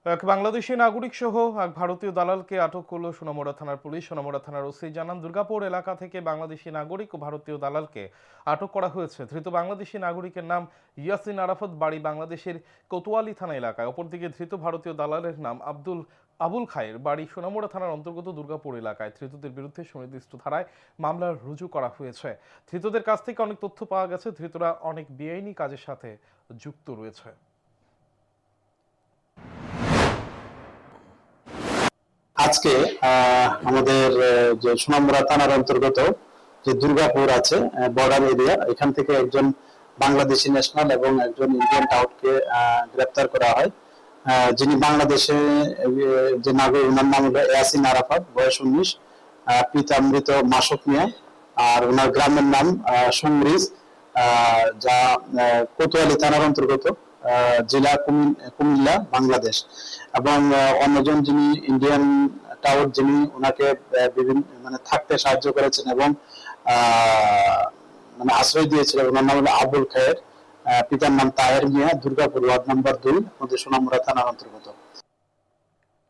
এক বাংলাদেশি নাগরিক সহ এক ভারতীয় দালালকে আটক করল সোনামুড়া থানার পুলিশ। সোনামুড়া থানার ওসি জানান, দুর্গাপুর এলাকা থেকে বাংলাদেশি নাগরিক ও ভারতীয় দালালকে আটক করা হয়েছে। ধৃত বাংলাদেশি নাগরিকের নাম ইয়াসিন আরাফাত, বাড়ি বাংলাদেশের কোতোয়ালি থানা এলাকায়। অপরদিকে ধৃত ভারতীয় দালালের নাম আবুল খায়ের, বাড়ি সোনামুড়া থানার অন্তর্গত দুর্গাপুর এলাকায়। ধৃতদের বিরুদ্ধে সুনির্দিষ্ট ধারায় মামলা রুজু করা হয়েছে। ধৃতদের কাছ থেকে অনেক তথ্য পাওয়া গেছে। ধৃতরা অনেক বেআইনি কাজের সাথে যুক্ত রয়েছে। আজকে আমাদের যে সোনামুড়া থানার অন্তর্গত যে দুর্গাপুর আছে বর্ডার এরিয়া, এখান থেকে একজন বাংলাদেশি ন্যাশনাল এবং একজন ইন্ডিয়ান টাউটকে গ্রেপ্তার করা হয়। যিনি বাংলাদেশে যে নাগরিক, ওনার নাম হলো ইয়াসিন আরাফাত, বয়স 19, পিতা মৃত মাসুক মিয়া, আর ওনার গ্রামের নাম সমরিজ, যা কোতোয়ালি থানার অন্তর্গত, জেলা কুমিল্লা, বাংলাদেশ। এবং অন্যজন যিনি ইন্ডিয়ান টাউট, যিনি ওনাকে বিভিন্ন থাকতে সাহায্য করেছেন এবং আশ্রয় দিয়েছিলেন, ওনার নাম হলো আবুল খায়ের, পিতার নাম তাহের মিয়া, দুর্গাপুর ওয়ার্ড নাম্বার 2, আমাদের সোনামুড়া থানার অন্তর্গত।